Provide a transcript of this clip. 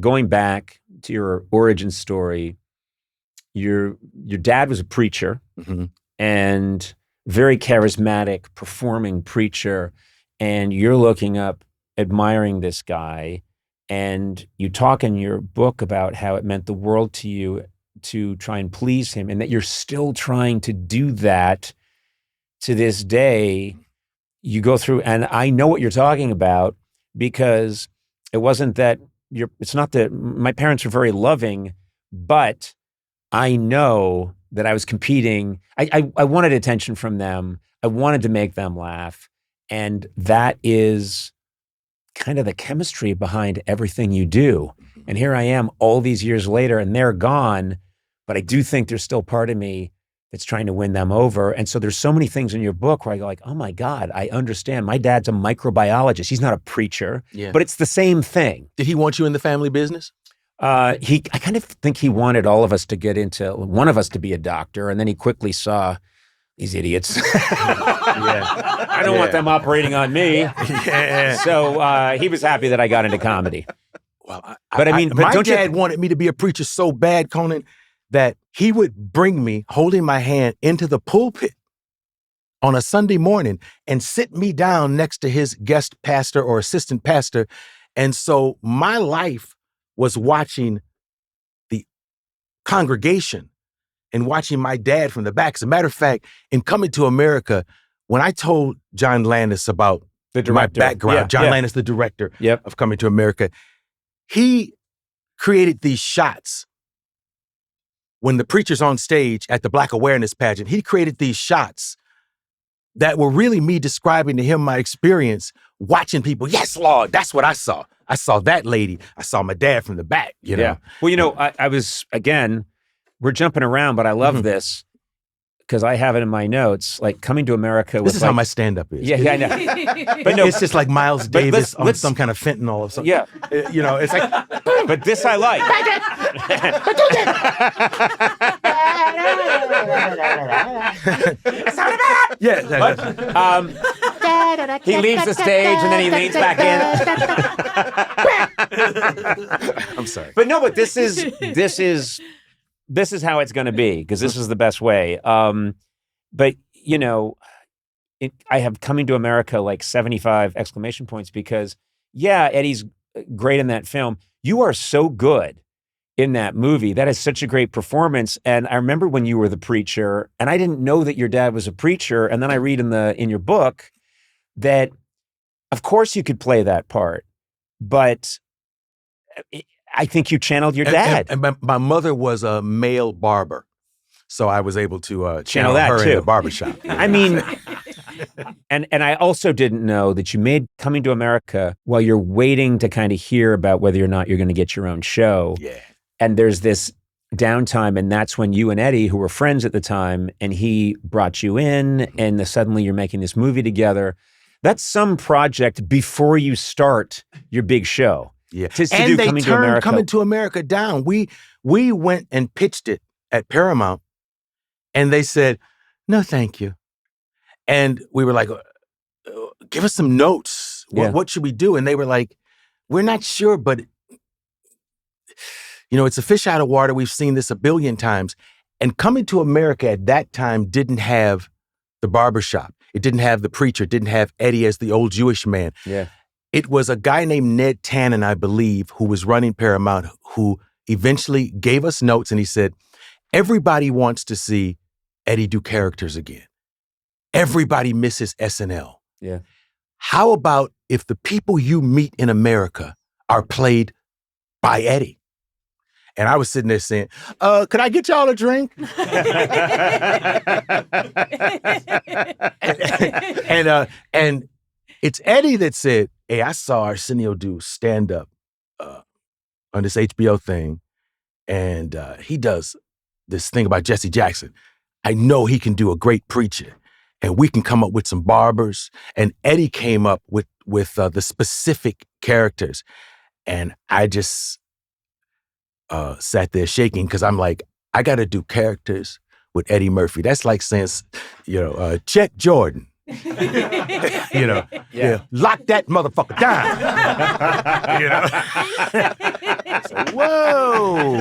going back to your origin story, your dad was a preacher and very charismatic, performing preacher, and you're looking up, admiring this guy, and you talk in your book about how it meant the world to you to try and please him, and that you're still trying to do that to this day. You go through, and I know what you're talking about, because it wasn't that it's not that my parents were very loving, but I know that I was competing. I wanted attention from them. I wanted to make them laugh. And that is kind of the chemistry behind everything you do. And here I am all these years later, and they're gone, but I do think there's still part of me that's trying to win them over. And so there's so many things in your book where I go like, oh my God, I understand. My dad's a microbiologist. He's not a preacher, but it's the same thing. Did he want you in the family business? I kind of think he wanted all of us to get into, one of us to be a doctor, and then he quickly saw these idiots. I don't want them operating on me. So he was happy that I got into comedy. Well, my dad wanted me to be a preacher so bad, Conan, that he would bring me holding my hand into the pulpit on a Sunday morning and sit me down next to his guest pastor or assistant pastor. And so my life was watching the congregation and watching my dad from the back. As a matter of fact, in Coming to America, when I told John Landis about my background, John Landis, the director of Coming to America, he created these shots. When the preacher's on stage at the Black Awareness pageant, he created these shots that were really me describing to him my experience watching people. Yes, Lord, that's what I saw. I saw that lady. I saw my dad from the back, you know? Well, I was, again, we're jumping around, but I love this because I have it in my notes, like Coming to America. This is how my stand-up is. Yeah, I know. But no, it's just like Miles Davis on some kind of fentanyl or something. Yeah. It's like, but this I like. He leaves the stage and then he leans back in. I'm sorry. But no, but this is how it's going to be, because this is the best way. But I have Coming to America like 75 exclamation points, because Eddie's great in that film. You are so good in that movie. That is such a great performance. And I remember when you were the preacher, and I didn't know that your dad was a preacher. And then I read in your book that, of course, you could play that part, but I think you channeled your dad. And my mother was a male barber, so I was able to channel that her too. in the barbershop. I mean, and I also didn't know that you made Coming to America while you're waiting to kind of hear about whether or not you're going to get your own show. Yeah. And there's this downtime, and that's when you and Eddie, who were friends at the time, and he brought you in, and suddenly you're making this movie together. That's some project before you start your big show. Yeah, and they turned Coming to America down. We went and pitched it at Paramount, and they said, no, thank you. And we were like, give us some notes. What should we do? And they were like, we're not sure, but it's a fish out of water. We've seen this a billion times. And Coming to America at that time didn't have the barbershop. It didn't have the preacher. It didn't have Eddie as the old Jewish man. Yeah. It was a guy named Ned Tannen, I believe, who was running Paramount, who eventually gave us notes, and he said, everybody wants to see Eddie do characters again. Everybody misses SNL. Yeah. How about if the people you meet in America are played by Eddie? And I was sitting there saying, could I get y'all a drink? and it's Eddie that said, hey, I saw Arsenio do stand-up on this HBO thing, and he does this thing about Jesse Jackson. I know he can do a great preacher, and we can come up with some barbers. And Eddie came up with the specific characters, and I just sat there shaking, because I'm like, I got to do characters with Eddie Murphy. That's like saying, Chet Jordan. Lock that motherfucker down. Whoa.